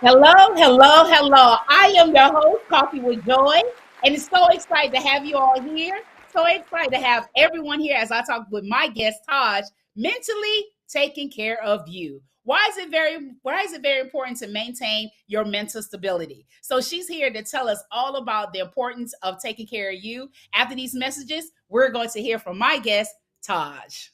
Hello, hello, hello. I am your host, Coffee with Joy, and it's so excited to have you all here. So excited to have everyone here as I talk with my guest, Taj, mentally taking care of you. Why is it very important to maintain your mental stability? So she's here to tell us all about the importance of taking care of you. After these messages, we're going to hear from my guest, Taj.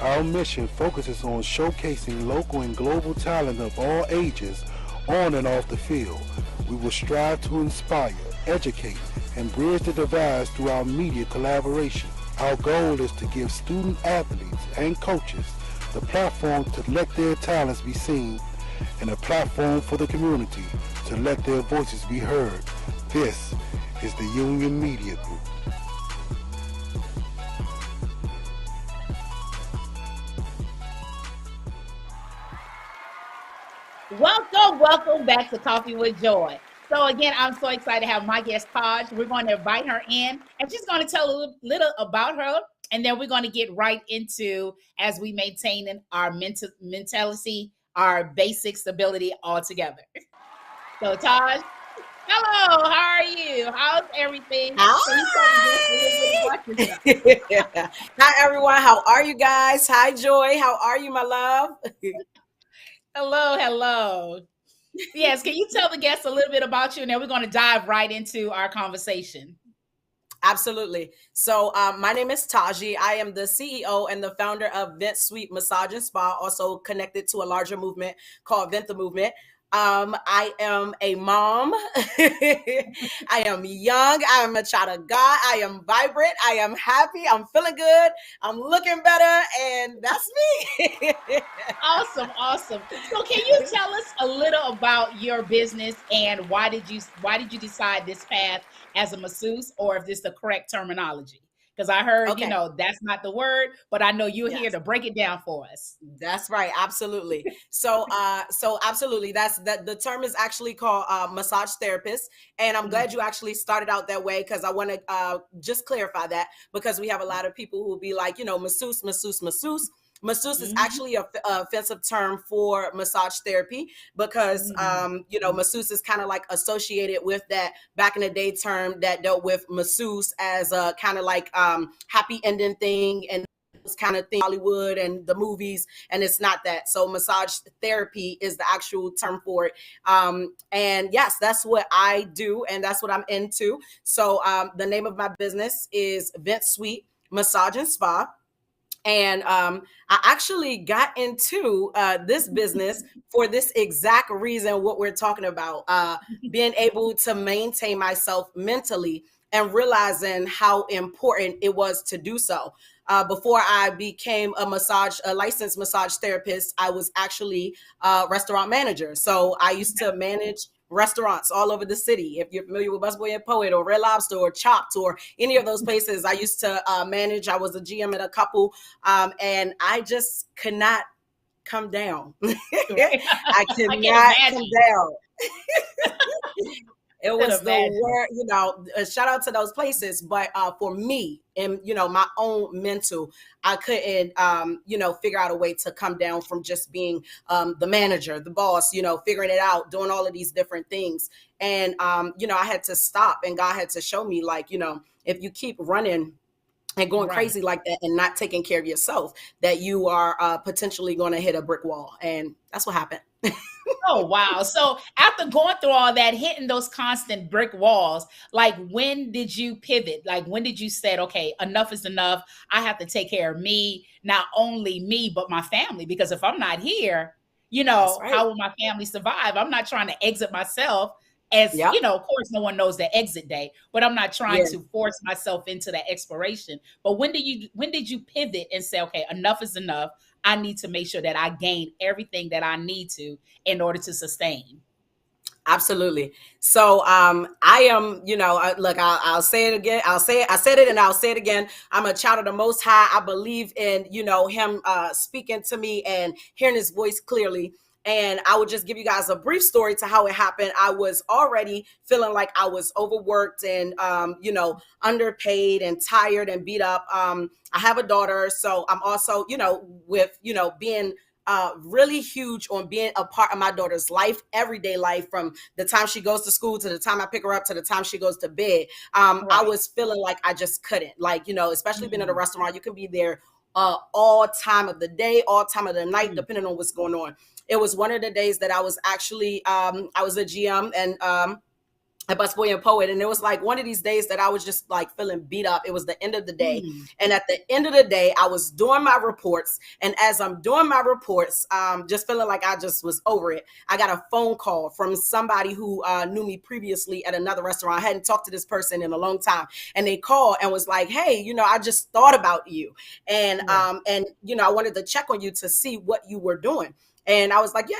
Our mission focuses on showcasing local and global talent of all ages on and off the field. We will strive to inspire, educate, and bridge the divides through our media collaboration. Our goal is to give student athletes and coaches the platform to let their talents be seen and a platform for the community to let their voices be heard. This is the Union Media Group. Welcome back to Coffee with Joy. So again, I'm so excited to have my guest Taj. We're going to invite her in, and she's going to tell a little about her, and then we're going to get right into as we maintain our mentality, our basic stability all together. So Taj, hello, how are you? How's everything? Can you tell the guests a little bit Hi. about yourself? Hi, everyone. How are you guys? Hi, Joy. How are you, my love? Hello, hello. Yes, can you tell the guests a little bit about you, and then we're going to dive right into our conversation. Absolutely. So, my name is Taji. I am the CEO and the founder of Vent Suite Massage and Spa, also connected to a larger movement called Vent the Movement. I am a mom. I am young. I am a child of God. I am vibrant. I am happy. I'm feeling good. I'm looking better. And that's me. Awesome, awesome. So can you tell us a little about your business and why did you decide this path as a masseuse, or if this is the correct terminology? Because I heard, Okay. that's not the word, but I know you're here Yes. to break it down for us. That's right, absolutely. So absolutely, that the term is actually called massage therapist, and I'm glad you Mhm. actually started out that way because I want to just clarify that because we have a lot of people who will be like, masseuse, masseuse, masseuse. Masseuse is Mhm. actually a offensive term for massage therapy because Mhm. masseuse is kind of like associated with that back in the day term that dealt with masseuse as a kind of like happy ending thing and kind of thing, Hollywood and the movies, and it's not that. So massage therapy is the actual term for it. And yes, that's what I do, and that's what I'm into. So the name of my business is Vent Suite Massage and Spa. And I actually got into this business for this exact reason, what we're talking about, being able to maintain myself mentally and realizing how important it was to do so. Before I became a licensed massage therapist, I was actually a restaurant manager. So I used to manage restaurants all over the city. If you're familiar with Busboy and Poet or Red Lobster or Chopped or any of those places, I used to manage. I was a GM at a couple, and I just could not come down. Right. I I can cannot come imagine. down. It Can was the imagine. word, shout out to those places. But for me and, my own mental, I couldn't, figure out a way to come down from just being the manager, the boss, figuring it out, doing all of these different things. And, I had to stop and God had to show me like, if you keep running and going Right. crazy like that and not taking care of yourself, that you are potentially going to hit a brick wall. And that's what happened. Oh, wow. So after going through all that, hitting those constant brick walls, like when did you pivot? Like when did you say, okay, enough is enough. I have to take care of me, not only me, but my family. Because if I'm not here, That's right. how will my family survive? I'm not trying to exit myself as, Yep. of course, no one knows the exit day, but I'm not trying Yeah. to force myself into that expiration. But when did you pivot and say, okay, enough is enough. I need to make sure that I gain everything that I need to in order to sustain. Absolutely. So I am, look, I'll say it again. I said it and I'll say it again. I'm a child of the Most High. I believe in, him speaking to me and hearing his voice clearly. And I would just give you guys a brief story to how it happened. I was already feeling like I was overworked and, underpaid and tired and beat up. I have a daughter. So I'm also, with, being really huge on being a part of my daughter's life, everyday life, from the time she goes to school to the time I pick her up to the time she goes to bed. I Right. was feeling like I just couldn't, like, especially being in a Mm, restaurant, you can be there all time of the day, all time of the night, mm, depending on what's going on. It was one of the days that I was actually, I was a GM and a busboy and poet. And it was like one of these days that I was just like feeling beat up. It was the end of the day. mm. And at the end of the day, I was doing my reports. And as I'm doing my reports, just feeling like I just was over it, I got a phone call from somebody who knew me previously at another restaurant. I hadn't talked to this person in a long time. And they called and was like, hey, I just thought about you. Right. And I wanted to check on you to see what you were doing. And I was like, yeah,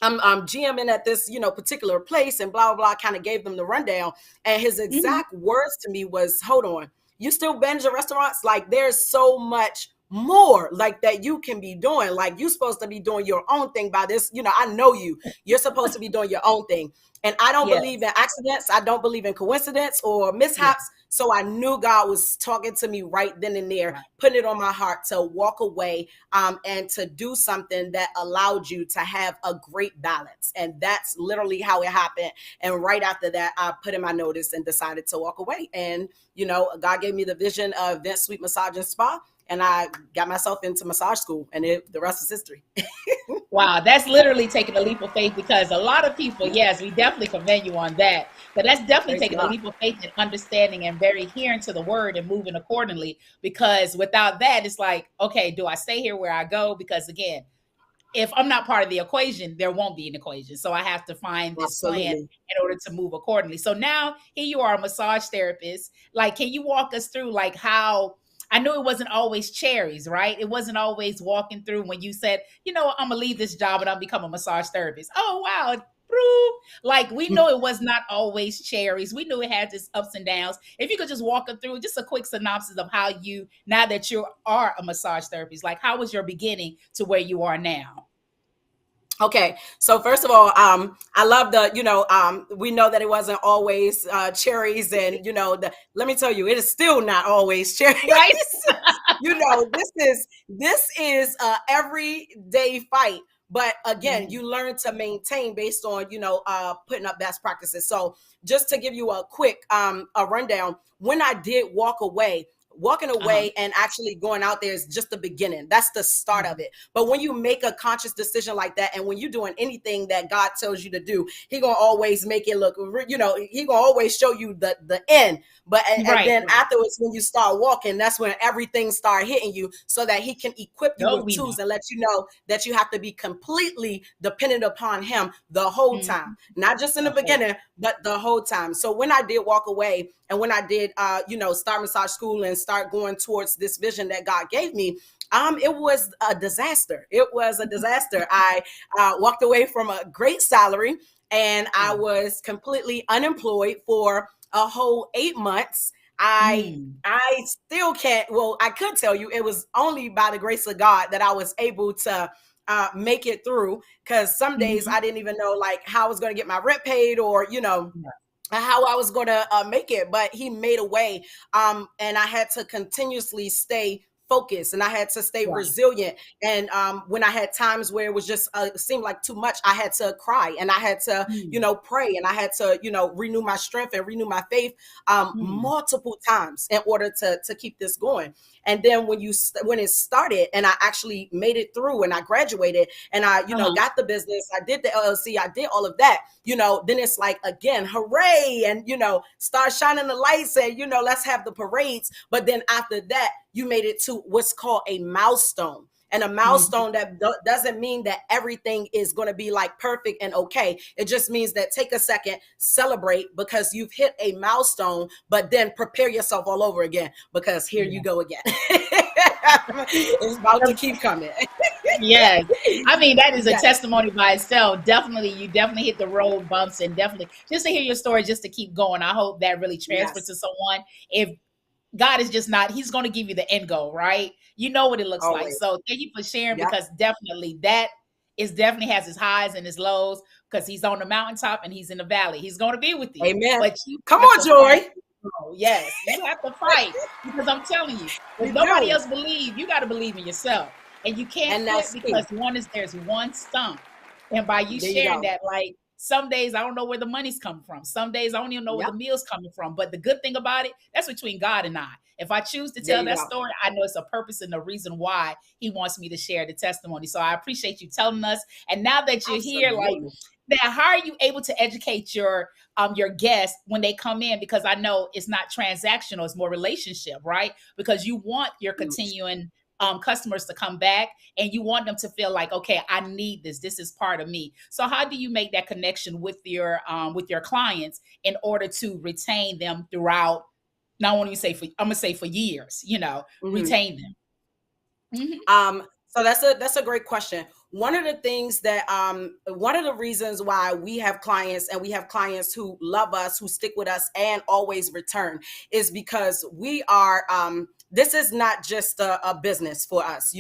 I'm GMing at this, particular place, and blah, blah, blah. Kind of gave them the rundown. And his Mhm. exact words to me was, hold on, you still managing restaurants? Like, there's so much more like that you can be doing. Like, you're supposed to be doing your own thing by this. I know you're supposed to be doing your own thing. And I don't believe Yes. in accidents. I don't believe in coincidence or Yeah. mishaps. So I knew God was talking to me right then and there, Right. putting it on my heart to walk away, and to do something that allowed you to have a great balance. And that's literally how it happened. And right after that, I put in my notice and decided to walk away. And, God gave me the vision of Vent Sweet Massage and Spa. And I got myself into massage school, and the rest is history. Wow, that's literally taking a leap of faith because a lot of people, yes, we definitely commend you on that. But that's definitely Praise taking a God. leap of faith and understanding and very hearing to the word and moving accordingly. Because without that, it's like, okay, do I stay here where I go? Because again, if I'm not part of the equation, there won't be an equation. So I have to find this plan Absolutely. in order to move accordingly. So now here you are, a massage therapist. Like, can you walk us through like how I know it wasn't always cherries, right? It wasn't always walking through when you said, I'm gonna leave this job and I'll become a massage therapist. Oh wow. Like we know it was not always cherries. We knew it had its ups and downs. If you could just walk us through just a quick synopsis of how you, now that you are a massage therapist, like how was your beginning to where you are now? Okay, so first of all, I love the, we know that it wasn't always cherries, and let me tell you, it is still not always cherries. Right? This is everyday fight. But again, Mhm. you learn to maintain based on putting up best practices. So just to give you a quick a rundown, when I did walk away. Walking Uh-huh. away and actually going out there is just the beginning. That's the start of Mhm. it. But when you make a conscious decision like that, and when you're doing anything that God tells you to do, He gonna always make it look, He gonna always show you the end. But and Right, then right. afterwards, when you start walking, that's when everything start hitting you, so that He can equip you No, with we know. tools and let you know that you have to be completely dependent upon Him the whole time, Mhm. not just in the The whole beginning, but the whole time. So when I did walk away, and when I did, start massage school and start going towards this vision that God gave me, it was a disaster. It was a disaster. I walked away from a great salary, and I yeah. was completely unemployed for a whole 8 months. I Mm. I still can't. Well, I could tell you it was only by the grace of God that I was able to make it through. Because some days Mhm. I didn't even know like how I was going to get my rent paid, or Yeah. how I was going to make it, but He made a way. And I had to continuously stay focused, and I had to stay resilient. And when I had times where it was just seemed like too much, I had to cry, and I had to, pray, and I had to, renew my strength and renew my faith multiple times in order to keep this going. And then when it started, and I actually made it through, and I graduated, and I, got the business, I did the LLC, I did all of that, then it's like, again, hooray, and, start shining the lights, and, let's have the parades. But then after that, you made it to what's called a milestone. And a milestone that doesn't mean that everything is going to be like perfect and okay. It just means that take a second, celebrate, because you've hit a milestone, but then prepare yourself all over again, because here you go again. It's about to keep coming. Yes. I mean, that is a testimony by itself. You definitely hit the road bumps, and definitely just to hear your story, just to keep going. I hope that really transfers to someone. If God is just not, he's going to give you the end goal, right? You know what it looks like. So thank you for sharing, because definitely definitely has his highs and his lows, because he's on the mountaintop and he's in the valley. He's going to be with you. Amen. But come on, Joy. Yes, you have to fight, because I'm telling you, if nobody else believes, you got to believe in yourself. And you can't quit, because there's one stump. And by you sharing that, like, some days I don't know where the money's coming from. Some days I don't even know where the meal's coming from. But the good thing about it, that's between God and I. If I choose to tell that story, I know it's a purpose and a reason why he wants me to share the testimony. So I appreciate you telling us. And now that you're here, like, now, how are you able to educate your guests when they come in? Because I know it's not transactional, it's more relationship, right? Because you want your continuing customers to come back, and you want them to feel like, okay, I need this. This is part of me. So how do you make that connection with your clients in order to retain them throughout? Not only I'm gonna say for years, retain them. So that's a great question. One of the things that one of the reasons why we have clients, and we have clients who love us, who stick with us and always return, is because we are this is not just a business for us.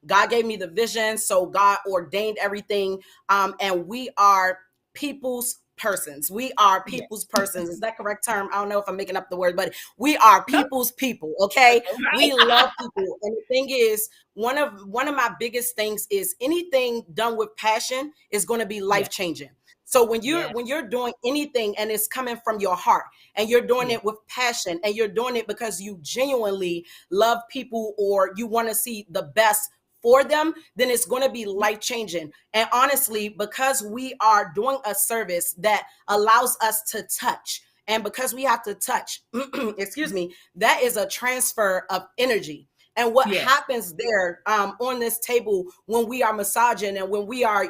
God gave me the vision, so God ordained everything, and we are people's persons. We are people's persons. Is that correct term? I don't know if I'm making up the word, but we are people's people. Okay. We love people. And the thing is, one of my biggest things is anything done with passion is going to be life-changing. So when you're doing anything and it's coming from your heart, and you're doing it with passion, and you're doing it because you genuinely love people, or you want to see the best for them, then it's going to be life-changing. And honestly, because we are doing a service that allows us to touch, and because we have to touch, excuse me, that is a transfer of energy. And what happens there on this table when we are massaging, and when we are,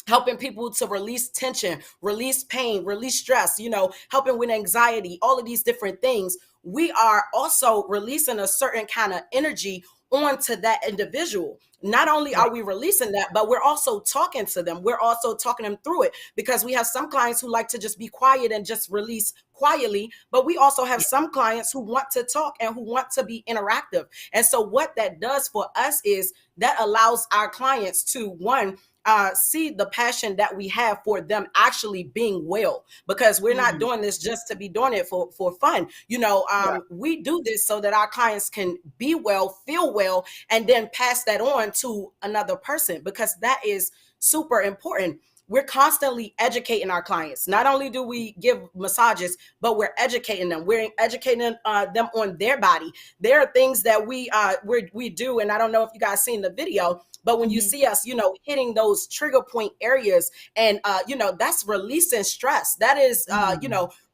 helping people to release tension, release pain, release stress, helping with anxiety, all of these different things, we are also releasing a certain kind of energy onto that individual. Not only are we releasing that, but we're also talking to them. We're also talking them through it, because we have some clients who like to just be quiet and just release quietly, but we also have some clients who want to talk and who want to be interactive. And so what that does for us is that allows our clients to, one, see the passion that we have for them actually being well, because we're not doing this just to be doing it for fun. We do this so that our clients can be well, feel well, and then pass that on to another person, because that is super important. We're constantly educating our clients. Not only do we give massages, but we're educating them. We're educating them on their body. There are things that we do, and I don't know if you guys seen the video, but when you see us, hitting those trigger point areas, and that's releasing stress. That is,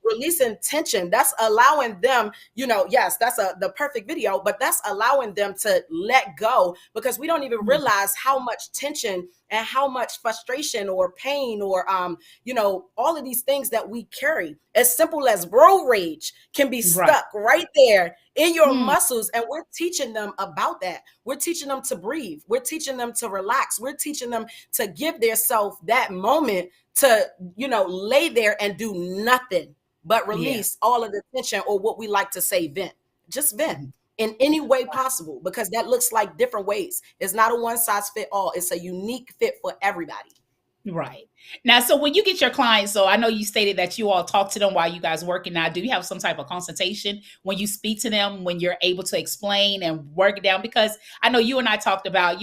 releasing tension. That's allowing them, yes, that's the perfect video, but that's allowing them to let go, because we don't even realize how much tension and how much frustration or pain or, all of these things that we carry, as simple as road rage, can be stuck right there in your muscles. And we're teaching them about that. We're teaching them to breathe. We're teaching them to relax. We're teaching them to give themselves that moment to, lay there and do nothing but release all of the tension, or what we like to say, vent. Just vent in any way possible, because that looks like different ways. It's not a one size fit all. It's a unique fit for everybody. Right. Now, so when you get your clients, so I know you stated that you all talk to them while you guys working. Now, do you have some type of consultation when you speak to them, when you're able to explain and work it down? Because I know you and I talked about,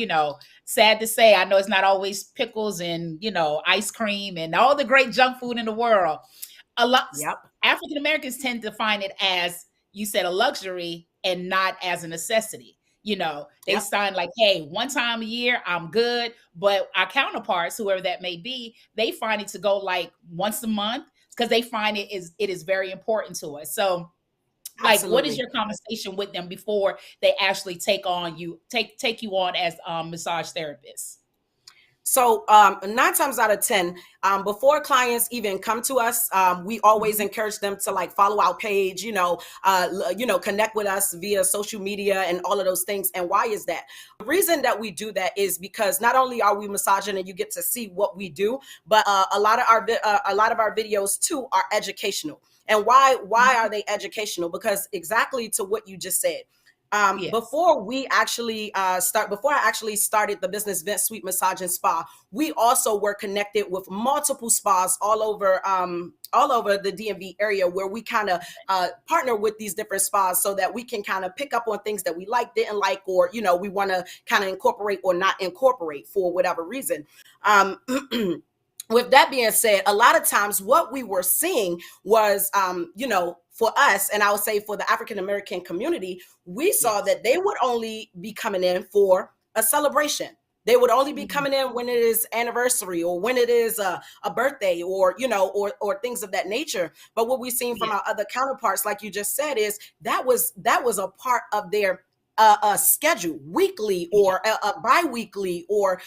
sad to say, I know it's not always pickles and, ice cream and all the great junk food in the world. A lot Yep. African Americans tend to find it, as you said, a luxury and not as a necessity. They Yep. sign like, hey, one time a year, I'm good. But our counterparts, whoever that may be, they find it to go like once a month because they find it is very important to us. So, like, what is Absolutely. your conversation with them before they actually take you on as massage therapists? So 9 times out of 10, before clients even come to us, we always Mhm. encourage them to like follow our page, connect with us via social media and all of those things. And why is that? The reason that we do that is because not only are we massaging and you get to see what we do, but a lot of our videos too are educational. And why are they educational? Because exactly to what you just said. Yes. Before I actually started the business Vent Sweet Massage and Spa, we also were connected with multiple spas all over the DMV area, where we kind of partner with these different spas so that we can kind of pick up on things that we like, didn't like, or we want to kind of incorporate or not incorporate for whatever reason. Um, with that being said, a lot of times what we were seeing was, for us, and I would say for the African American community, we saw Yes. that they would only be coming in for a celebration. They would only be Mhm. coming in when it is anniversary or when it is a birthday, or or things of that nature. But what we've seen from Yeah. our other counterparts, like you just said, is that was a part of their schedule, weekly Yeah. or bi-weekly, or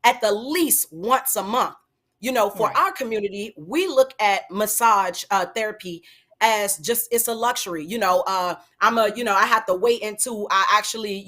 at the least once a month. For Right. our community, we look at massage therapy as just, it's a luxury. I have to wait until I actually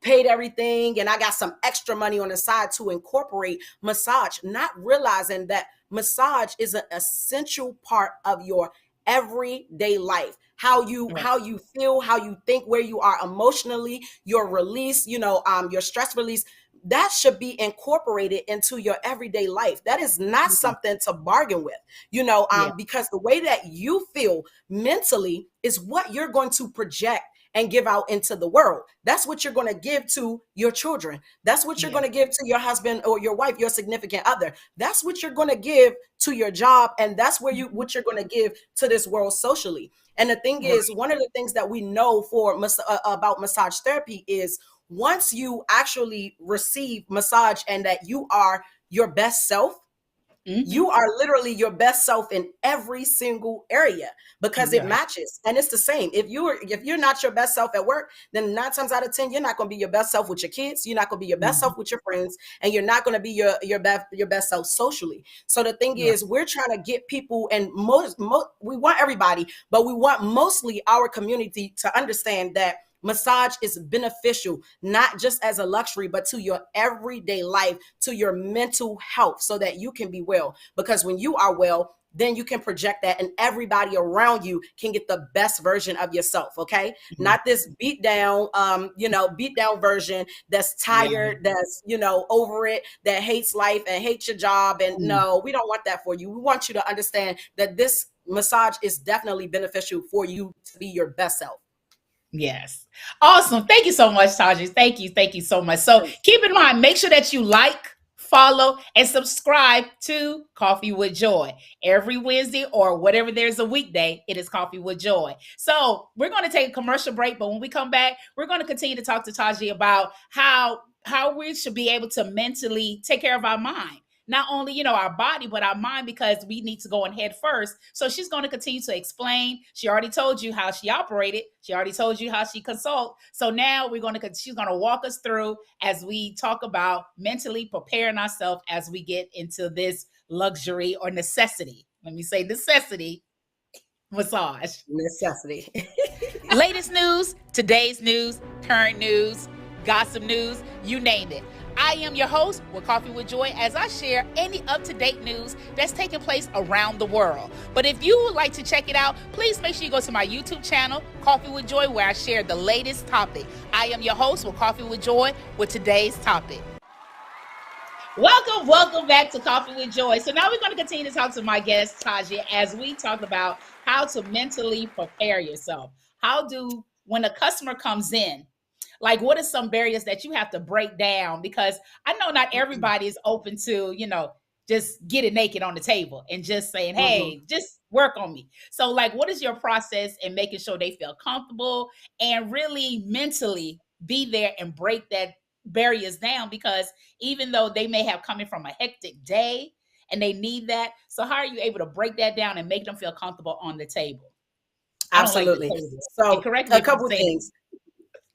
paid everything and I got some extra money on the side to incorporate massage, not realizing that massage is an essential part of your everyday life. how you Right. how you feel, how you think, where you are emotionally, your release, your stress release, that should be incorporated into your everyday life. That is not Mhm. something to bargain with, Yeah. because the way that you feel mentally is what you're going to project and give out into the world. That's what you're going to give to your children. That's what you're Yeah. going to give to your husband or your wife, your significant other. That's what you're going to give to your job, and that's where you Mhm. what you're going to give to this world socially. And the thing is, Right. one of the things that we know about massage therapy is, once you actually receive massage and that you are your best self, you Mhm. are literally your best self in every single area, because it Right. matches. And it's the same. If you're not your best self at work, then 9 times out of 10 you're not going to be your best self with your kids, you're not going to be your best Mhm. self with your friends, and you're not going to be your best self socially. So the thing Right. is, we're trying to get people, and we want everybody, but we want mostly our community to understand that massage is beneficial, not just as a luxury, but to your everyday life, to your mental health, so that you can be well. Because when you are well, then you can project that, and everybody around you can get the best version of yourself. Okay, Mhm. not this beat down version that's Yeah. tired, that's over it, that hates life and hates your job. And Mm. no, we don't want that for you. We want you to understand that this massage is definitely beneficial for you to be your best self. Yes. Awesome. Thank you so much, Taji. Thank you. Thank you so much. So keep in mind, make sure that you like, follow, and subscribe to Coffee with Joy. Every Wednesday or whatever there's a weekday, it is Coffee with Joy. So we're going to take a commercial break, but when we come back, we're going to continue to talk to Taji about how we should be able to mentally take care of our mind. Not only, our body, but our mind, because we need to go in head first. So she's going to continue to explain. She already told you how she operated. She already told you how she consult. So now she's going to walk us through as we talk about mentally preparing ourselves as we get into this luxury or necessity. Let me say necessity massage. Necessity. Latest news, today's news, current news, gossip news, you name it. I am your host with Coffee with Joy as I share any up-to-date news that's taking place around the world. But if you would like to check it out, please make sure you go to my YouTube channel, Coffee with Joy, where I share the latest topic. I am your host with Coffee with Joy with today's topic. Welcome back to Coffee with Joy. So now we're going to continue to talk to my guest Taji as we talk about how to mentally prepare yourself. How do when a customer comes in, like what are some barriers that you have to break down? Because I know not everybody is open to, just get it naked on the table and just saying, Mhm. hey, just work on me. So like what is your process in making sure they feel comfortable and really mentally be there and break that barriers down? Because even though they may have coming from a hectic day and they need that. So how are you able to break that down and make them feel comfortable on the table? I don't like the Absolutely. table. And So correct me a if I'm couple saying things.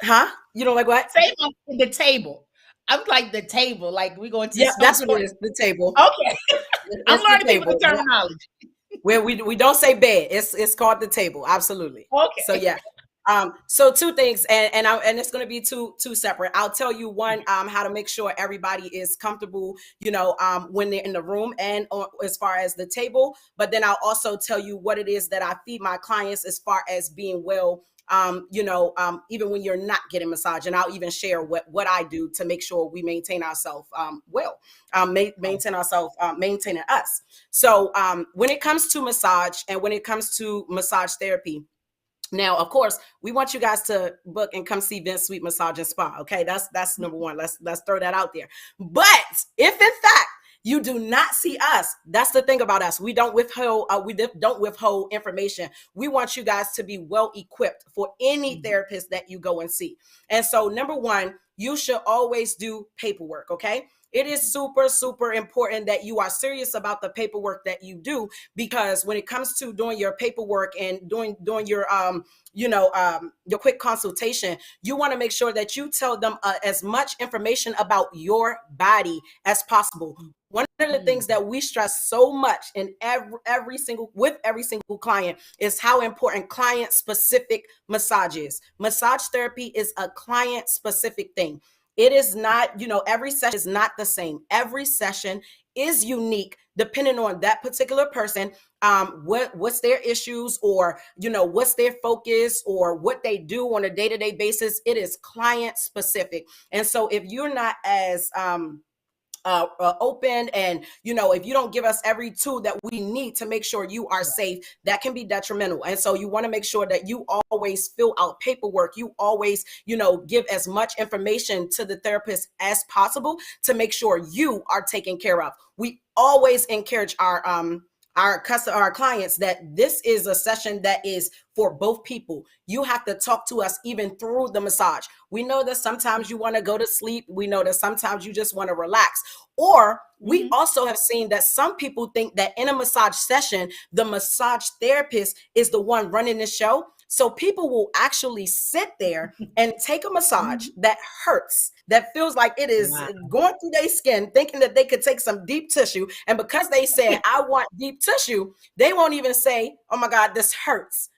Huh? You don't like what? say the table. I'm like the table, like we going to Yeah, some that's what it sort. is. The table. Okay. I'm It's the learning people the table. Yeah. terminology. Where we don't say bed. It's called the table. Absolutely. So Okay. yeah. So two things, and it's going to be two separate. I'll tell you one, how to make sure everybody is comfortable, when they're in the room and as far as the table. But then I'll also tell you what it is that I feed my clients as far as being well, even when you're not getting massage. And I'll even share what I do to make sure we maintain ourselves well, maintain ourselves, maintaining us. So when it comes to massage and when it comes to massage therapy, now, of course, we want you guys to book and come see Vince Sweet Massage and Spa. Okay, that's number one. Let's throw that out there. But if in fact you do not see us, that's the thing about us. We don't withhold. Don't withhold information. We want you guys to be well equipped for any therapist that you go and see. And so, number one, you should always do paperwork. Okay. It is super, super important that you are serious about the paperwork that you do, because when it comes to doing your paperwork and doing your quick consultation, you want to make sure that you tell them as much information about your body as possible. One of the things that we stress so much in every single client is how important client specific massage is. Massage therapy is a client specific thing. It is not, every session is not the same. Every session is unique depending on that particular person, what's their issues, or what's their focus, or what they do on a day-to-day basis. It is client specific. And so if you're not as open, and if you don't give us every tool that we need to make sure you are safe, that can be detrimental. And so you want to make sure that you always fill out paperwork. You always give as much information to the therapist as possible to make sure you are taken care of. We always encourage our clients that this is a session that is for both people. You have to talk to us even through the massage. We know that sometimes you want to go to sleep. We know that sometimes you just want to relax. Or we also have seen that some people think that in a massage session, the massage therapist is the one running the show. So people will actually sit there and take a massage that hurts, that feels like it is going through their skin, thinking that they could take some deep tissue. And because they said, I want deep tissue, they won't even say, oh my God, this hurts.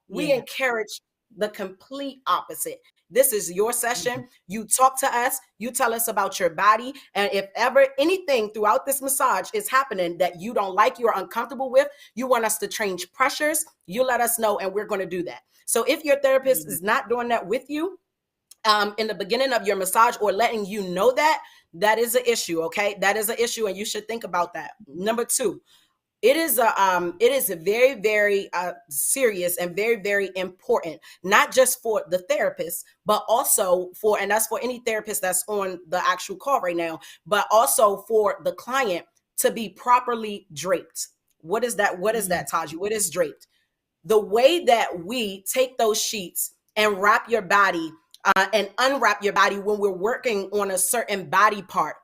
We encourage the complete opposite. This is your session. You talk to us, you tell us about your body. And if ever anything throughout this massage is happening that you don't like, you're uncomfortable with, you want us to change pressures, you let us know, and we're going to do that. So if your therapist is not doing that with you in the beginning of your massage, or letting you know that is an issue. Okay. That is an issue, and you should think about that. Number two, it is a very, very serious and very, very important, not just for the therapist, but also and that's for any therapist that's on the actual call right now, but also for the client to be properly draped. What is that? What is that, Taji? What is draped? The way that we take those sheets and wrap your body and unwrap your body when we're working on a certain body part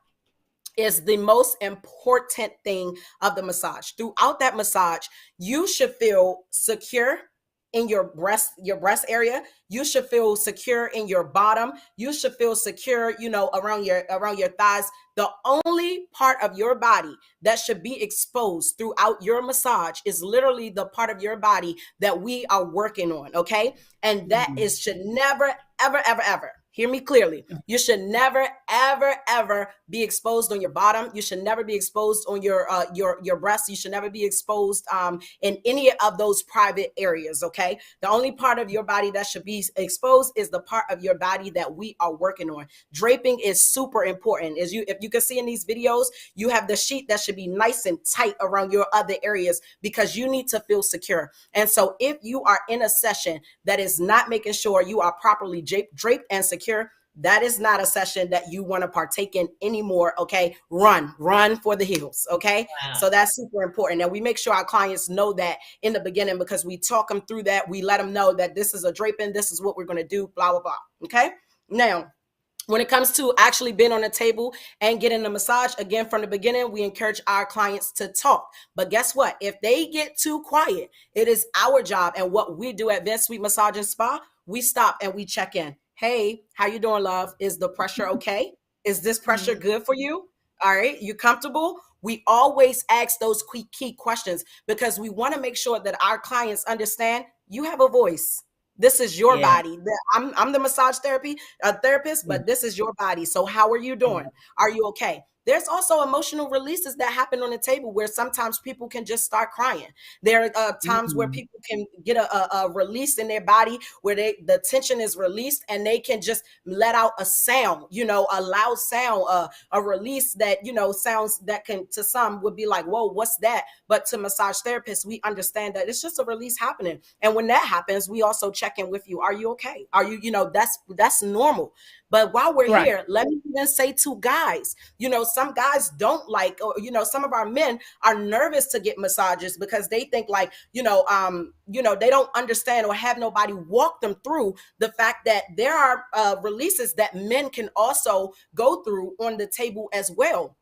is the most important thing of the massage. Throughout that massage, you should feel secure in your breast area. You should feel secure in your bottom. You should feel secure, around your thighs. The only part of your body that should be exposed throughout your massage is literally the part of your body that we are working on, okay? And that is should never, ever, ever, ever Hear me clearly. You should never, ever, ever be exposed on your bottom. You should never be exposed on your breasts. You should never be exposed in any of those private areas. Okay. The only part of your body that should be exposed is the part of your body that we are working on. Draping is super important. If you can see in these videos, you have the sheet that should be nice and tight around your other areas because you need to feel secure. And so if you are in a session that is not making sure you are properly draped and secure, that is not a session that you want to partake in anymore. Okay. Run for the hills. Okay. Wow. So that's super important. And we make sure our clients know that in the beginning, because we talk them through that. We let them know that this is a draping. This is what we're going to do, blah, blah, blah. Okay. Now, when it comes to actually being on the table and getting a massage, again, from the beginning, we encourage our clients to talk. But guess what? If they get too quiet, it is our job. And what we do at Vince Sweet Massage and Spa, we stop and we check in. Hey, how you doing, love? Is the pressure okay? Is this pressure good for you? All right. You comfortable? We always ask those key questions because we want to make sure that our clients understand you have a voice. This is your body. I'm the massage therapist, but this is your body. So how are you doing? Are you okay? There's also emotional releases that happen on the table where sometimes people can just start crying. There are times where people can get a release in their body where the tension is released and they can just let out a sound, a loud sound, a release that, sounds that can, to some would be like, whoa, what's that? But to massage therapists, we understand that it's just a release happening. And when that happens, we also check in with you. Are you okay? Are you, that's normal. But while we're here, let me even say to guys, some guys don't like, or, some of our men are nervous to get massages because they think like, they don't understand or have nobody walk them through the fact that there are releases that men can also go through on the table as well.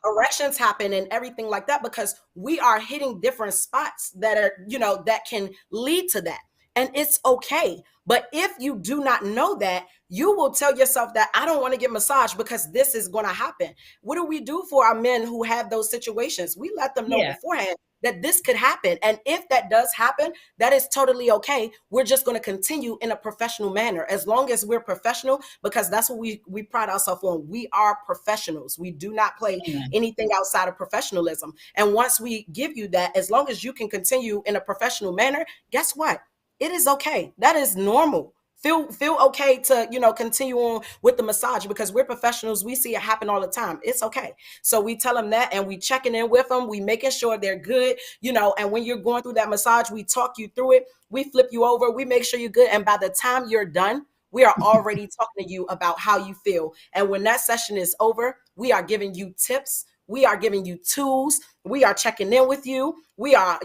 Erections happen and everything like that because we are hitting different spots that are, that can lead to that. And it's okay. But if you do not know that, you will tell yourself that I don't want to get massaged because this is going to happen. What do we do for our men who have those situations? We let them know beforehand that this could happen. And if that does happen, that is totally okay. We're just going to continue in a professional manner as long as we're professional, because that's what we pride ourselves on. We are professionals. We do not play anything outside of professionalism. And once we give you that, as long as you can continue in a professional manner, guess what? It is okay. That is normal. Feel okay to, continue on with the massage because we're professionals. We see it happen all the time. It's okay. So we tell them that and we checking in with them. We making sure they're good, and when you're going through that massage, we talk you through it. We flip you over. We make sure you're good. And by the time you're done, we are already talking to you about how you feel. And when that session is over, we are giving you tips. We are giving you tools. We are checking in with you. We are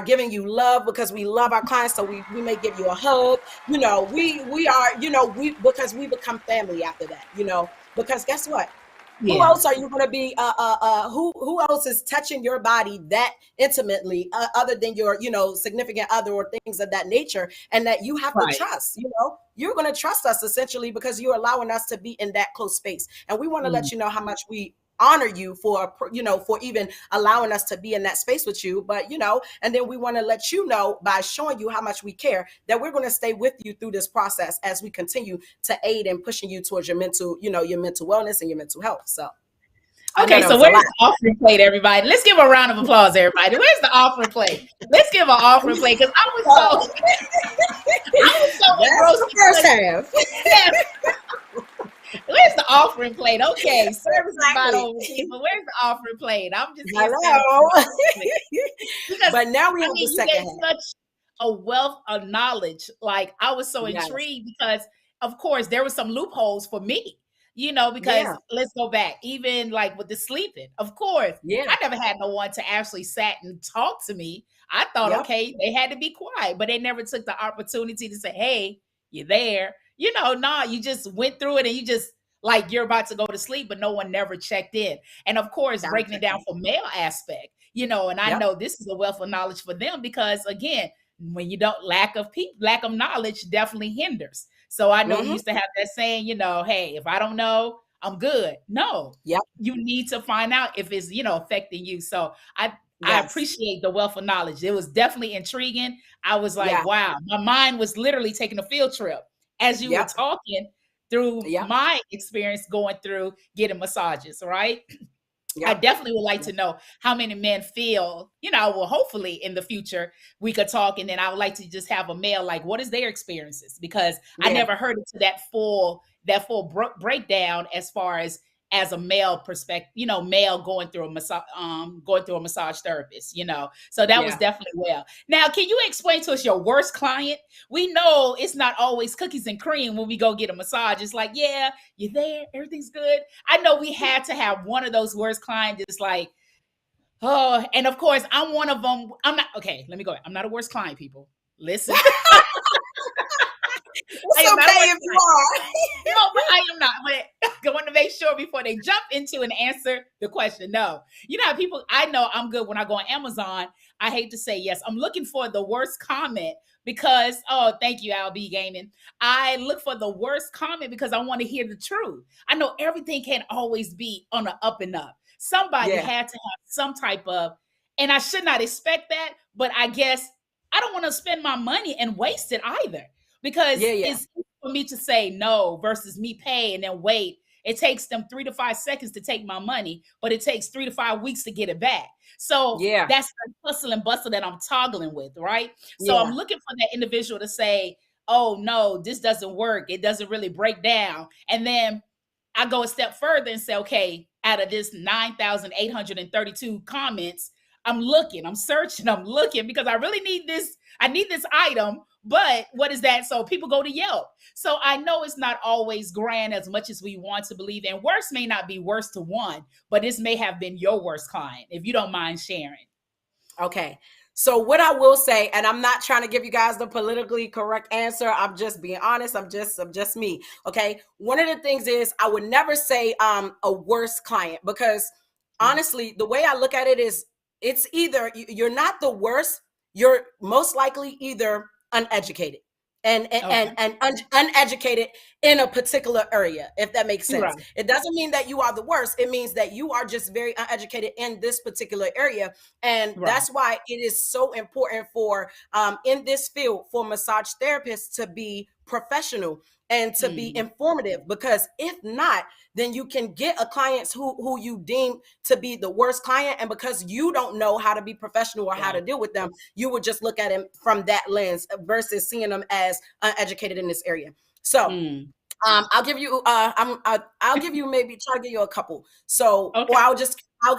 giving you love because we love our clients. So we may give you a hug. Because we become family after that, because guess what? Who else are you going to be? Who else is touching your body that intimately, other than your, significant other or things of that nature, and that you have to trust. You're going to trust us essentially because you're allowing us to be in that close space, and we want to let you know how much we honor you for even allowing us to be in that space with you. But and then we want to let you know by showing you how much we care that we're going to stay with you through this process as we continue to aid in pushing you towards your mental wellness and your mental health. So okay, so where's the offering plate, everybody? Let's give a round of applause, everybody. Where's the offering plate? Let's give an offering plate because I was so engrossed. The first half. Yeah. Where's the offering plate? Okay, service is about over, but where's the offering plate? I'm just because, but now we have the second half. Such a wealth of knowledge. Like I was so intrigued because, of course, there were some loopholes for me. Because let's go back, even like with the sleeping, of course, I never had no one to actually sat and talk to me. I thought, okay, they had to be quiet, but they never took the opportunity to say, hey, you're there. You just went through it and you just like you're about to go to sleep, but no one never checked in. And of course, breaking it down for male aspect, and I know this is a wealth of knowledge for them because again, when you don't lack of knowledge definitely hinders. So I know you used to have that saying, hey, if I don't know, I'm good. No, you need to find out if it's, affecting you. So I appreciate the wealth of knowledge. It was definitely intriguing. I was like, wow, my mind was literally taking a field trip. as you were Yep. talking through Yep. my experience going through getting massages, right? I Yep. definitely would like to Yep. know how many men feel, well, hopefully in the future we could talk. And then I would like to just have a male, like, what is their experiences? Because I Yeah. never heard it to that full breakdown as far as a male perspective, male going through a massage therapist, So that was Yeah. definitely well. Now, can you explain to us your worst client? We know it's not always cookies and cream when we go get a massage. It's like, yeah, you're there, everything's good. I know we had to have one of those worst clients. It's like, oh, and of course, I'm one of them. I'm not okay. Let me go. I'm not a worst client, people. Listen, I It's am not a okay worst if you client. are. No, but I am not. But I want to make sure before they jump into and answer the question. No, how people. I know I'm good when I go on Amazon. I hate to say yes. I'm looking for the worst comment because thank you, LB Gaming. I look for the worst comment because I want to hear the truth. I know everything can't always be on the up and up. Somebody Yeah. had to have some type of, and I should not expect that. But I guess I don't want to spend my money and waste it either because Yeah. Yeah. it's for me to say no versus me pay and then wait. It takes them 3 to 5 seconds to take my money, but it takes 3 to 5 weeks to get it back. So Yeah. that's the hustle and bustle that I'm toggling with, right? So I'm Yeah. looking for that individual to say, oh no, this doesn't work. It doesn't really break down. And then I go a step further and say, okay, out of this 9,832 comments, I'm searching, I'm looking because I really need this. I need this item, but what is that? So people go to Yelp. So I know it's not always grand as much as we want to believe. And worse may not be worse to one, but this may have been your worst client, if you don't mind sharing. Okay. So what I will say, and I'm not trying to give you guys the politically correct answer. I'm just being honest. I'm just me. Okay. One of the things is I would never say a worst client because honestly, the way I look at it is it's either you're not the worst, you're most likely either uneducated Okay. and uneducated in a particular area, if that makes sense. Right. It doesn't mean that you are the worst. It means that you are just very uneducated in this particular area. And Right. that's why it is so important for in this field for massage therapists to be professional and to be Mm. informative, because if not, then you can get a client who you deem to be the worst client, and because you don't know how to be professional or how to Right. deal with them, you would just look at him from that lens versus seeing them as uneducated in this area. So Mm. I'll give you I'll give you maybe try to give you a couple. So or Okay.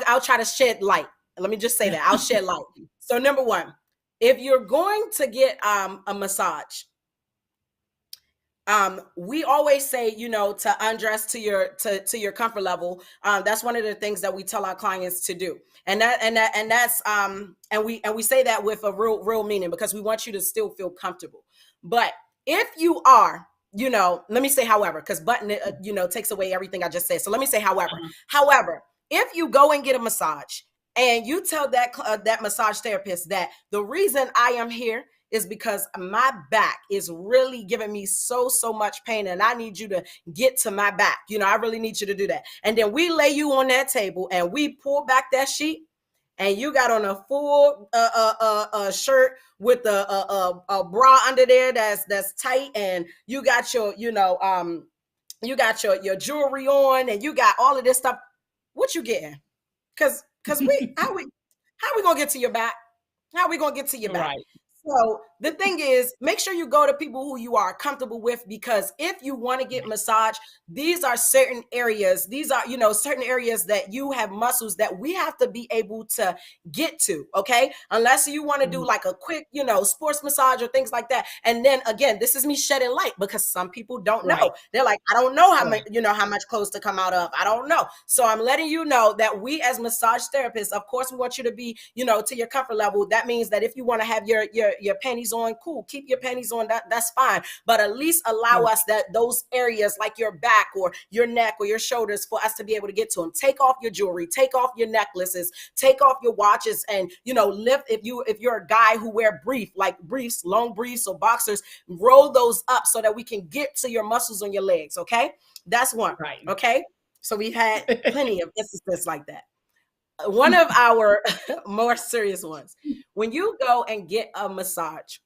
I'll try to shed light. Let me just say that I'll shed light. So number one, if you're going to get a massage, we always say, to undress to your comfort level. That's one of the things that we tell our clients to do, and that's and we say that with a real meaning, because we want you to still feel comfortable. But if you are, let me say however, because button takes away everything I just said. So let me say Uh-huh. however, if you go and get a massage and you tell that massage therapist that the reason I am here is because my back is really giving me so much pain, and I need you to get to my back. I really need you to do that. And then we lay you on that table and we pull back that sheet, and you got on a full shirt with a bra under there that's tight, and you got your you got your jewelry on, and you got all of this stuff. What you getting? Because how we gonna get to your back? How are we gonna get to your back? Right. So the thing is, make sure you go to people who you are comfortable with, because if you want to get massage, these are certain areas. These are, certain areas that you have muscles that we have to be able to get to. Okay. Unless you want to do Mhm. like a quick, sports massage or things like that. And then again, this is me shedding light, because some people don't Right. know. They're like, I don't know how much, Right. how much clothes to come out of. I don't know. So I'm letting you know that we as massage therapists, of course, we want you to be, to your comfort level. That means that if you want to have your panties on, cool, keep your panties on, that's fine, but at least allow Right. us that those areas like your back or your neck or your shoulders for us to be able to get to them. Take off your jewelry, take off your necklaces, take off your watches, and lift, if you're a guy who wear briefs, long briefs or boxers, roll those up so that we can get to your muscles on your legs. Okay, that's one. Right. Okay, so we've had plenty of instances like that. One of our more serious ones, when you go and get a massage,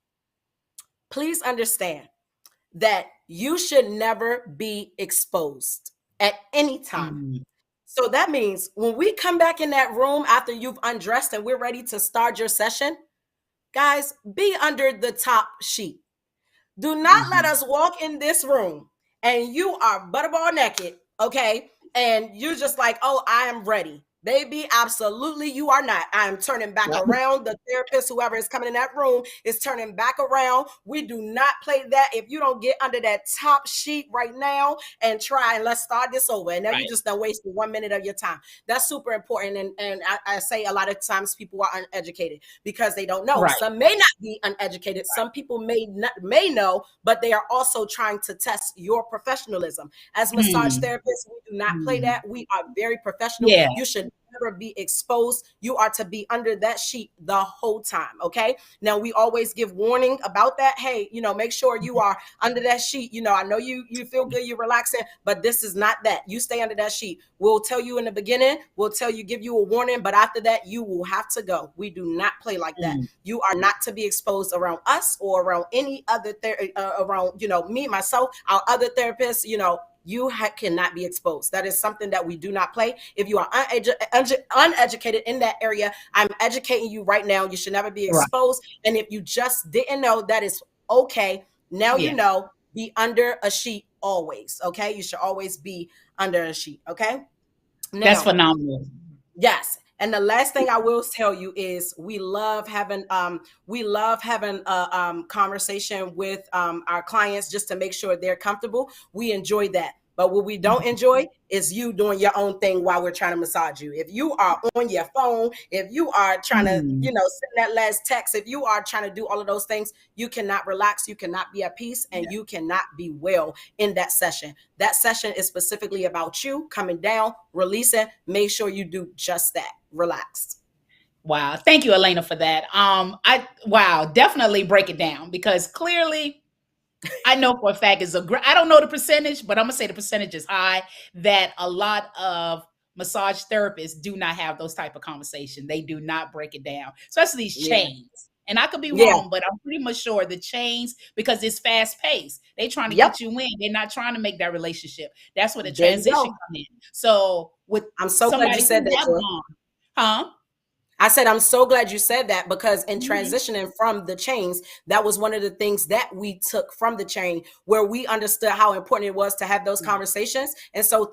please understand that you should never be exposed at any time. Mm. So that means when we come back in that room after you've undressed and we're ready to start your session, guys, be under the top sheet. Do not let us walk in this room and you are butterball naked, okay? And you're just like, oh, I am ready. Baby, absolutely you are not. I am turning back around. The therapist, whoever is coming in that room, is turning back around. We do not play that. If you don't get under that top sheet right now and try, and let's start this over. And then you just done wasted 1 minute of your time. That's super important. And I say a lot of times people are uneducated because they don't know. Some may not be uneducated. Some people may know, but they are also trying to test your professionalism. As massage therapists, we do not play that. We are very professional. You should never be exposed. You are to be under that sheet the whole time. Okay. Now we always give warning about that. Hey, make sure you are under that sheet. I know you feel good, you're relaxing, but this is not that. You stay under that sheet. We'll tell you in the beginning, give you a warning, but after that, you will have to go. We do not play like that. You are not to be exposed around us or around any other around, me, myself, our other therapists, you cannot be exposed. That is something that we do not play. If you are uneducated in that area, I'm educating you right now. You should never be exposed. And if you just didn't know, that is okay. Now you know, be under a sheet always. Okay. You should always be under a sheet. Okay. Now, that's phenomenal. Yes. And the last thing I will tell you is we love having a conversation with our clients just to make sure they're comfortable. We enjoy that. But what we don't enjoy is you doing your own thing while we're trying to massage you. If you are on your phone, if you are trying to, send that last text, if you are trying to do all of those things, you cannot relax, you cannot be at peace, and you cannot be well in that session. That session is specifically about you coming down, releasing. Make sure you do just that. Relax. Wow. Thank you, Elena, for that. Definitely break it down, because clearly I know for a fact I don't know the percentage, but I'm gonna say the percentage is high, that a lot of massage therapists do not have those type of conversations. They do not break it down, especially these chains. And I could be wrong, but I'm pretty much sure the chains, because it's fast paced, they trying to get you in. They're not trying to make that relationship. That's where the transition come in. So I'm so glad you said that. I said, I'm so glad you said that, because in transitioning from the chains, that was one of the things that we took from the chain, where we understood how important it was to have those conversations. And so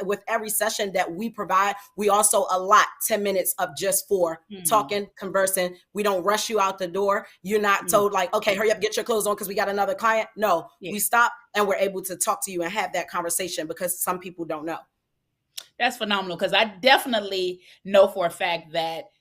with every session that we provide, we also allot 10 minutes of just for talking, conversing. We don't rush you out the door. You're not told like, okay, hurry up, get your clothes on because we got another client. No, we stop and we're able to talk to you and have that conversation, because some people don't know. That's phenomenal, because I definitely know for a fact that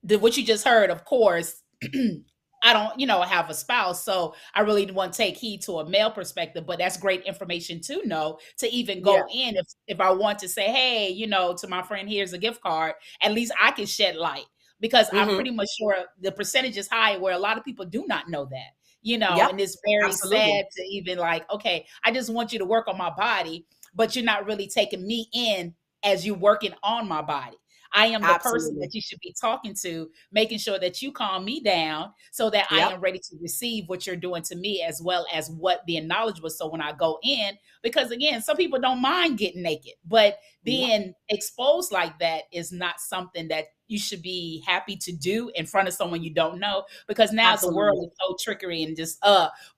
what you just heard, of course, I don't, have a spouse, so I really want to take heed to a male perspective, but that's great information to know, to even go in if I want to say, hey, to my friend, here's a gift card, at least I can shed light, because I'm pretty much sure the percentage is high where a lot of people do not know that, and it's very sad to even like, okay, I just want you to work on my body, but you're not really taking me in as you working on my body. I am the person that you should be talking to, making sure that you calm me down so that I am ready to receive what you're doing to me, as well as what being knowledgeable. So when I go in, because again, some people don't mind getting naked, but being exposed like that is not something that you should be happy to do in front of someone you don't know, because now the world is so trickery and just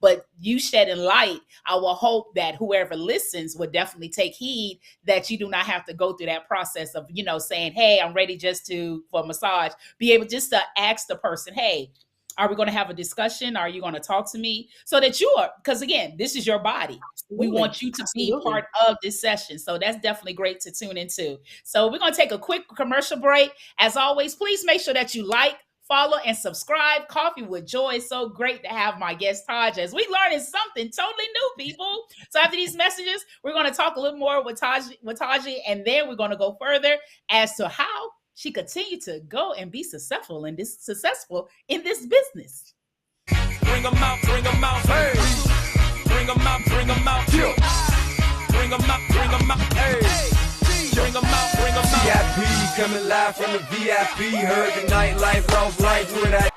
but you shedding light, I will hope that whoever listens would definitely take heed, that you do not have to go through that process of saying, hey, I'm ready just for a massage. Be able just to ask the person, hey, are we going to have a discussion? Are you going to talk to me? So that because again, this is your body. We want you to be part of this session. So that's definitely great to tune into. So we're going to take a quick commercial break. As always, please make sure that you like, follow, and subscribe. Coffee with Joy. It's so great to have my guest Taj, as we learning something totally new, people. So after these messages, we're going to talk a little more with Taji, and then we're going to go further as to how she continued to go and be successful in this business. Bring them out, hey. Bring them out, yeah. Bring them out, hey. Bring them out, VIP coming live from the VIP. Heard the nightlife, lost life with that.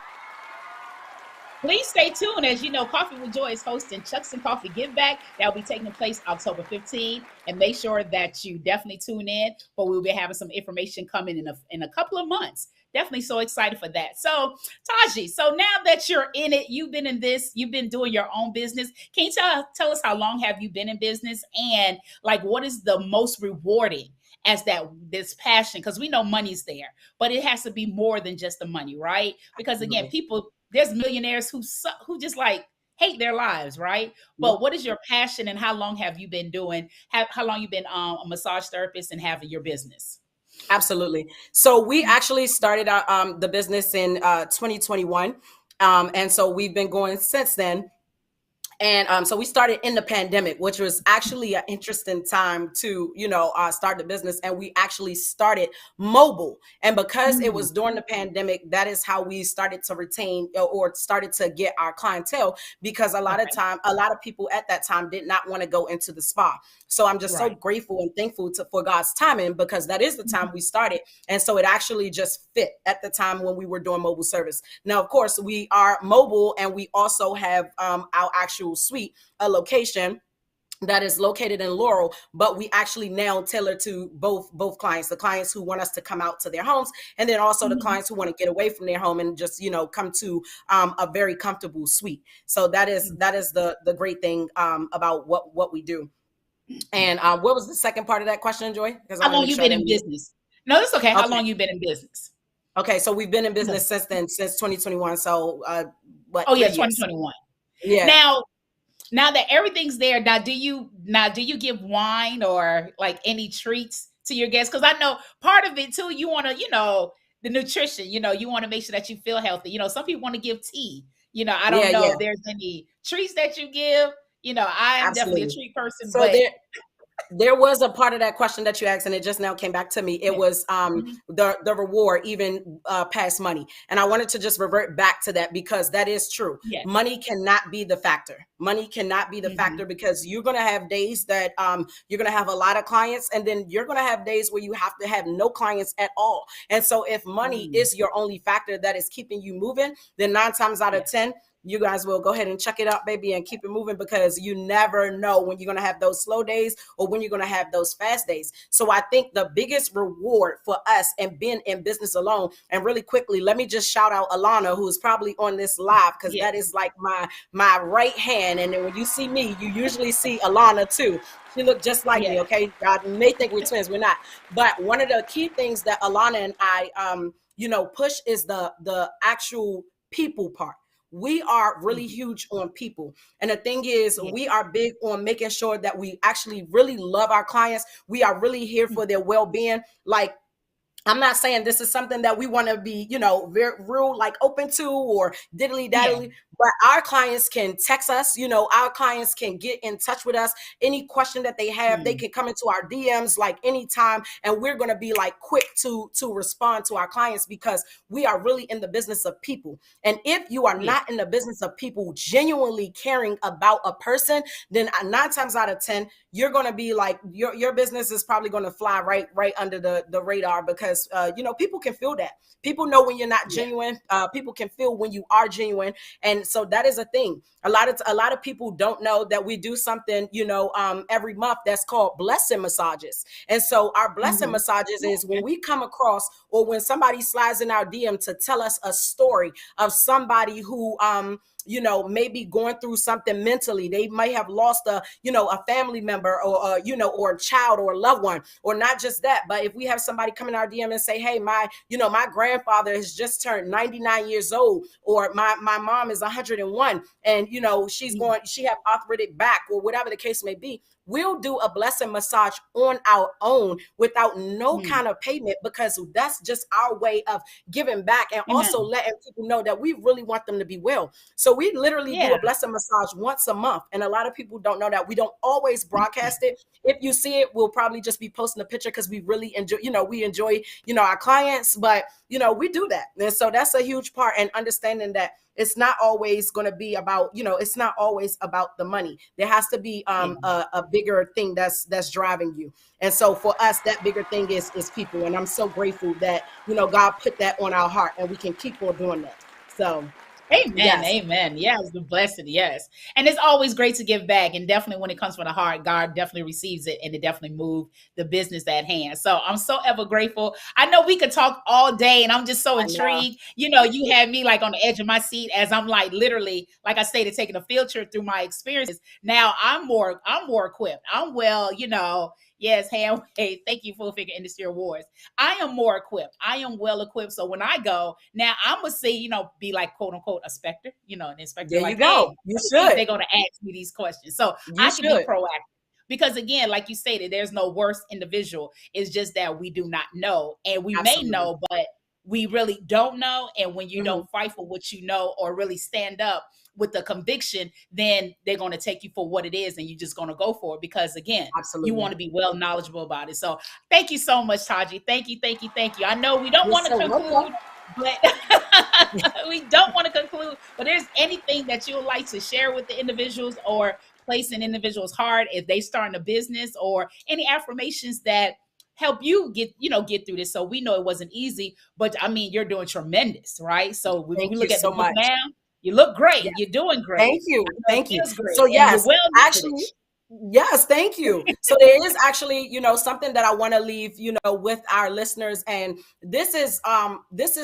Please stay tuned. As you know, Coffee with Joy is hosting Chucks and Coffee Give Back. That will be taking place October 15th. And make sure that you definitely tune in, but we'll be having some information coming in a couple of months. Definitely so excited for that. So, Taji, so now that you're in it, you've been in this, you've been doing your own business. Can you tell us how long have you been in business, and like what is the most rewarding as that this passion? Because we know money's there, but it has to be more than just the money, right? Because again, Absolutely. people, there's millionaires who just like hate their lives, right? Yep. But what is your passion, and how long have you been doing? How long you been a massage therapist and having your business? Absolutely. So we actually started the business in 2021. And so we've been going since then. And so we started in the pandemic, which was actually an interesting time to, start the business. And we actually started mobile. And because it Mm, was during the pandemic, that is how we started to retain or started to get our clientele, because a lot of okay, people at that time did not want to go into the spa. So I'm just so right. grateful and thankful for God's timing, because that is the time Mhm. we started. And so it actually just fit at the time when we were doing mobile service. Now, of course, we are mobile, and we also have our actual suite, a location that is located in Laurel, but we actually now tailor to both clients, the clients who want us to come out to their homes, and then also the Mhm. clients who want to get away from their home and just come to a very comfortable suite. So that is the great thing about what we do. And what was the second part of that question, Joy? Because I How want to long make you sure I been didn't in leave. business? No, that's okay. How Okay. long you been in business? Okay. So we've been in No. business since then, since 2021. So Oh what, yeah, 3 years? 2021. Yeah. Now that everything's there, now do you give wine or like any treats to your guests? Because I know part of it too, you want to, the nutrition, you want to make sure that you feel healthy. Some people want to give tea. I don't Yeah. know Yeah. if there's any treats that you give. I am definitely a Absolutely. treat person, So but there was a part of that question that you asked, and it just now came back to me. It yeah. was Mhm. the reward, even past money. And I wanted to just revert back to that, because that is true. Yeah. Money cannot be the factor. Money cannot be the Mhm. factor, because you're going to have days that you're going to have a lot of clients, and then you're going to have days where you have to have no clients at all. And so if money Mm. is your only factor that is keeping you moving, then 9 times out of Yeah. 10, you guys will go ahead and check it out, baby, and keep it moving, because you never know when you're going to have those slow days or when you're going to have those fast days. So I think the biggest reward for us and being in business alone, and really quickly, let me just shout out Alana, who's probably on this live, because that Yes. is like my right hand. And then when you see me, you usually see Alana too. She looked just like Yeah. me. Okay. God may think we're twins. We're not. But one of the key things that Alana and I, push is the actual people part. We are really Mhm. huge on people. And the thing is, Yeah. we are big on making sure that we actually really love our clients. We are really here Mhm. for their well-being. Like, I'm not saying this is something that we want to be, very real, like open to or diddly Yeah. daddly, but our clients can text us, our clients can get in touch with us. Any question that they have, they Mm. can come into our DMs like anytime. And we're going to be like quick to respond to our clients, because we are really in the business of people. And if you are Yeah. not in the business of people genuinely caring about a person, then 9 times out of 10, you're going to be like, your business is probably going to fly right under the radar, because people can feel that. People know when you're not Yeah. genuine. People can feel when you are genuine. And so that is a thing. A lot of people don't know that we do something every month that's called blessing massages. And so our blessing Mhm. massages is when Okay. we come across, or when somebody slides in our DM to tell us a story of somebody who maybe going through something mentally. They might have lost a family member, or a child or a loved one. Or not just that, but if we have somebody come in our DM and say, hey, my grandfather has just turned 99 years old, or my mom is 101, and Mhm. she have arthritic back, or whatever the case may be, we'll do a blessing massage on our own without no Mm. kind of payment, because that's just our way of giving back, and also Amen. letting people know that we really want them to be well. So we literally do Yeah. a blessing massage once a month. And a lot of people don't know that. We don't always broadcast it. If you see it, we'll probably just be posting a picture, because we really enjoy, we enjoy, our clients, but we do that. And so that's a huge part, and understanding that it's not always going to be about, it's not always about the money. There has to be Yeah. a bigger thing that's driving you. And so for us, that bigger thing is people. And I'm so grateful that, God put that on our heart, and we can keep on doing that. So Amen. Yes. Amen. Yes, the blessing. Yes. And it's always great to give back. And definitely when it comes from the heart, God definitely receives it and it definitely moves the business at hand. So I'm so ever grateful. I know we could talk all day and I'm just so I know. intrigued. You know, you had me like on the edge of my seat as I'm like literally, like I stated, taking a field trip through my experiences. Now I'm more equipped. I'm well, yes, hey, thank you, Full Figure Industry Awards. I am more equipped. I am well equipped. So when I go, now I'm gonna say, be like quote unquote a specter, an inspector, There you like, hey, go. You let me see if should. they're gonna ask me these questions. So You I can be should. proactive. Because again, like you stated, there's no worse individual. It's just that we do not know. And we may Absolutely. know, but we really don't know. And when you Hmm. don't fight for what you know or really stand up with the conviction, then they're going to take you for what it is and you're just going to go for it because again, you want Absolutely. to be well knowledgeable about it. So thank you so much, Taji. Thank you, thank you, thank you. I know we don't You're want to so welcome. conclude, but we don't want to conclude. But there's anything that you would like to share with the individuals or place in individuals' heart if they starting a business or any affirmations that help you get through this. So we know it wasn't easy, but I mean you're doing tremendous, right? So if Thank we you look at the so look much. now, you look great. Yes. You're doing great. Thank you. I know Thank it you. feels great, So and you're yes, well actually, knowledge. yes, thank you. So there is actually, something that I want to leave, with our listeners. And this is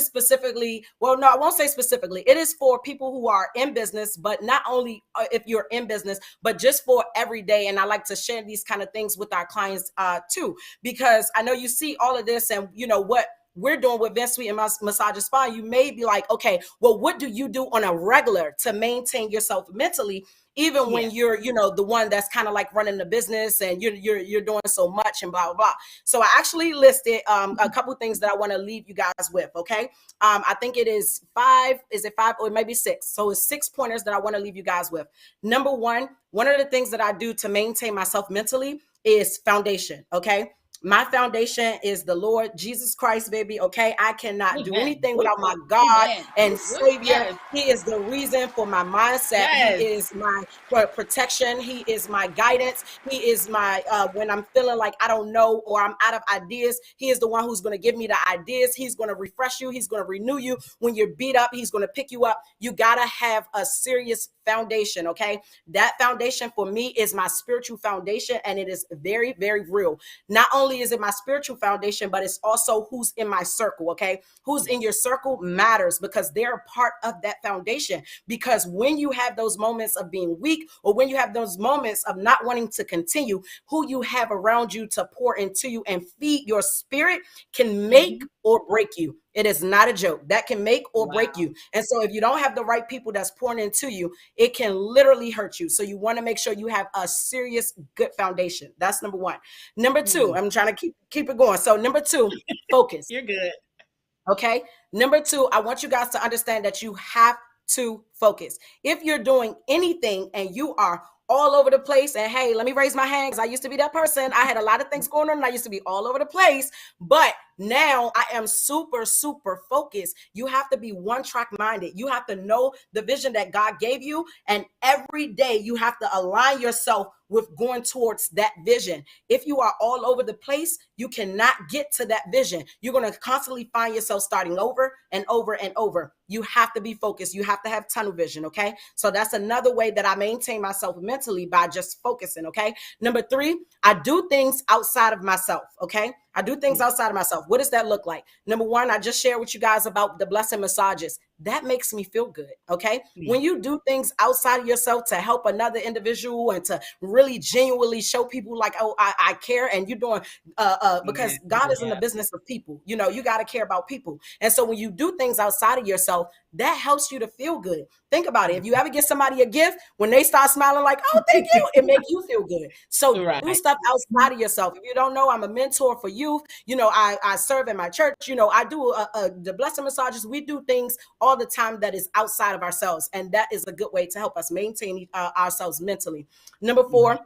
specifically, well, no, I won't say specifically. It is for people who are in business, but not only if you're in business, but just for every day. And I like to share these kind of things with our clients too, because I know you see all of this and what we're doing with Vince Sweet and Massage Spa, you may be like, okay, well, what do you do on a regular to maintain yourself mentally, even when Yes. you're, the one that's kind of like running the business and you're doing so much and blah blah blah. So I actually listed a couple things that I want to leave you guys with. Okay, I think it is five. Is it five or maybe six? So it's 6 pointers that I want to leave you guys with. Number one of the things that I do to maintain myself mentally is foundation. Okay, my foundation is the Lord Jesus Christ, baby. Okay. I cannot do Amen. anything without my Woo-hoo. God Amen. and Woo-hoo. Savior. Yes. He is the reason for my mindset. He Yes. is my protection. He is my guidance. He is my, when I'm feeling like I don't know or I'm out of ideas, He is the one who's going to give me the ideas. He's going to refresh you. He's going to renew you. When you're beat up, He's going to pick you up. You got to have a serious foundation. Okay. That foundation for me is my spiritual foundation. And it is very, very real. Not only is it my spiritual foundation, but it's also who's in my circle. Okay. Who's in your circle matters because they're a part of that foundation. Because when you have those moments of being weak or when you have those moments of not wanting to continue, who you have around you to pour into you and feed your spirit can make or break you. It is not a joke. That can make or break Wow. you. And so if you don't have the right people that's pouring into you, it can literally hurt you. So you want to make sure you have a serious, good foundation. That's number one. Number two, I'm trying to keep it going. So number two, focus. You're good. Okay. Number two, I want you guys to understand that you have to focus. If you're doing anything and you are all over the place, and hey, let me raise my hand because I used to be that person. I had a lot of things going on and I used to be all over the place, but now I am super, super focused. You have to be one track minded. You have to know the vision that God gave you. And every day you have to align yourself with going towards that vision. If you are all over the place, you cannot get to that vision. You're going to constantly find yourself starting over and over and over. You have to be focused. You have to have tunnel vision. Okay. So that's another way that I maintain myself mentally, by just focusing. Okay. Number three, I do things outside of myself. Okay. I do things outside of myself. What does that look like? Number one, I just shared with you guys about the blessing massages. That makes me feel good. Okay. When you do things outside of yourself to help another individual and to really genuinely show people like, oh, I care, and you're doing because God is in the Yeah. business of people. You got to care about people. And so when you do things outside of yourself, that helps you to feel good. Think about it. If you ever get somebody a gift, when they start smiling like, oh, thank you, it makes you feel good. So do Right. stuff outside of yourself. If you don't know, I'm a mentor for youth. I serve in my church. I do the blessing massages. We do things all the time that is outside of ourselves. And that is a good way to help us maintain ourselves mentally. Number four,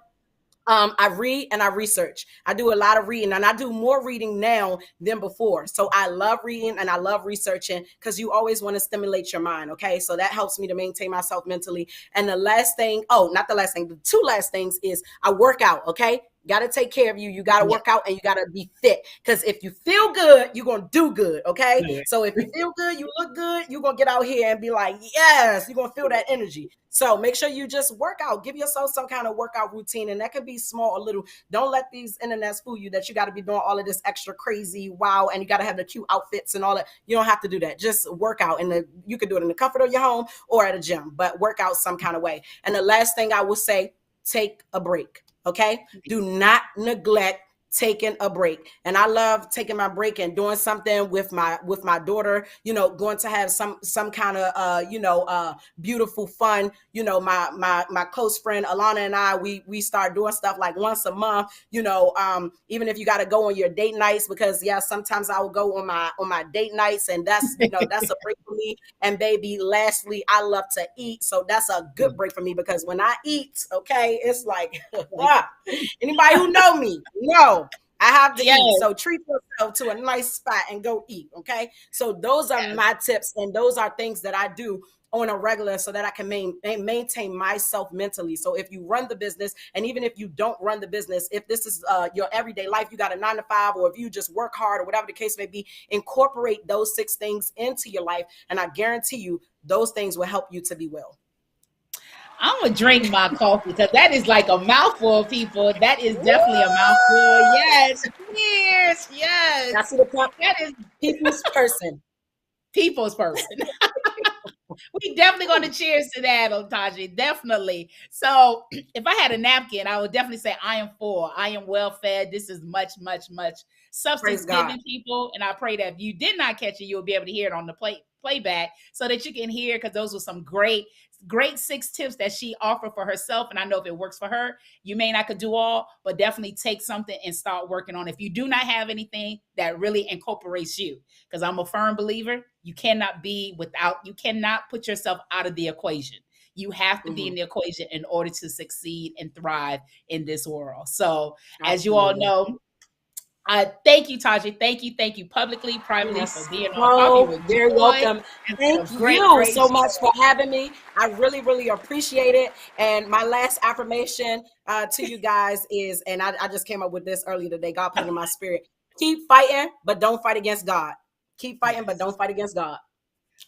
I read and I research. I do a lot of reading, and I do more reading now than before. So I love reading and I love researching because you always want to stimulate your mind. Okay. So that helps me to maintain myself mentally. And the last thing, oh, not the last thing, the two last things is I work out. Okay. Got to take care of you. You got to work out and you got to be fit. Because if you feel good, you're going to do good. Okay. So if you feel good, you look good, you're going to get out here and be like, yes, you're going to feel that energy. So make sure you just work out. Give yourself some kind of workout routine. And that could be small or little. Don't let these internets fool you that you got to be doing all of this extra crazy wow. And you got to have the cute outfits and all that. You don't have to do that. Just work out. And you can do it in the comfort of your home or at a gym, but work out some kind of way. And the last thing I will say, take a break. Okay. Do not neglect taking a break. And I love taking my break and doing something with my daughter, going to have some kind of beautiful fun. My close friend Alana and I, we start doing stuff like once a month, even if you got to go on your date nights, because sometimes I will go on my date nights, and that's that's a break for me. And baby, lastly, I love to eat. So that's a good break for me, because when I eat, okay, it's like anybody who know me, I have to eat. So treat yourself to a nice spot and go eat. Okay. So those are my tips, and those are things that I do on a regular so that I can maintain myself mentally. So if you run the business, and even if you don't run the business, if this is your everyday life, you got a 9 to 5, or if you just work hard or whatever the case may be, incorporate those 6 things into your life. And I guarantee you those things will help you to be well. I'm gonna drink my coffee, because that is like a mouthful, people. That is definitely a mouthful. Yes, cheers. Yes, I see the cup. That is people's person. People's person. We definitely going to cheers to that, Taji. Definitely. So if I had a napkin, I would definitely say I am full. I am well fed. This is much, much, much substance given, people. And I pray that if you did not catch it, you'll be able to hear it on the playback, so that you can hear, because those were some great 6 tips that she offered for herself. And I know if it works for her, you may not could do all, but definitely take something and start working on it. If you do not have anything that really incorporates you, because I'm a firm believer, you cannot put yourself out of the equation. You have to be in the equation in order to succeed and thrive in this world. So as you all know, thank you, Taji. Thank you publicly, privately, for being on Coffee with Joy. You're welcome. Thank you so much for having me. I really, really appreciate it. And my last affirmation to you guys is, and I just came up with this earlier today, God put it in my spirit: keep fighting, but don't fight against God. Keep fighting, but don't fight against God.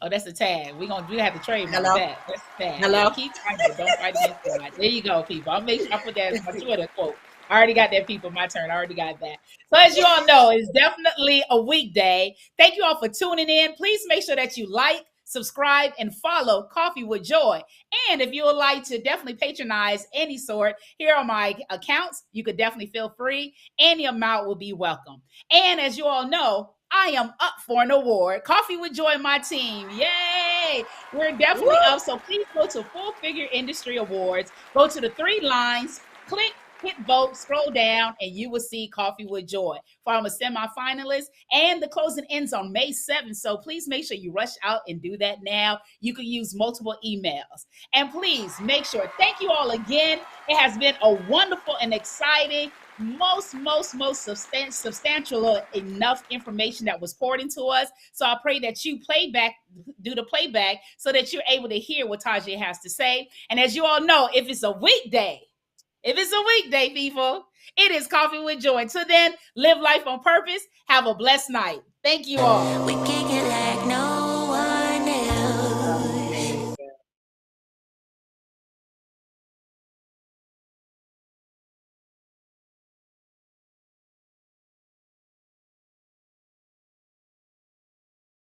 Oh, that's a tag. We have to trademark that. That's a tag. Hello. Keep fighting, but don't fight against God. There you go, people. I'll make sure I put that as my Twitter quote. I already got that, people. My turn. I already got that. So as you all know, it's definitely a weekday. Thank you all for tuning in. Please make sure that you like, subscribe, and follow Coffee with Joy. And if you would like to definitely patronize any sort here on my accounts, you could definitely feel free. Any amount will be welcome. And as you all know, I am up for an award. Coffee with Joy, my team. Yay! We're definitely up. So please go to Full Figure Industry Awards. Go to the 3 lines, click, hit vote, scroll down, and you will see Coffee with Joy for I'm a semi-finalist. And the closing ends on May 7th. So please make sure you rush out and do that now. You can use multiple emails. And please make sure, thank you all again. It has been a wonderful and exciting, most substantial enough information that was poured into us. So I pray that you do the playback so that you're able to hear what Taji has to say. And as you all know, if it's a weekday, people, it is Coffee with Joy. Until then, live life on purpose. Have a blessed night. Thank you all.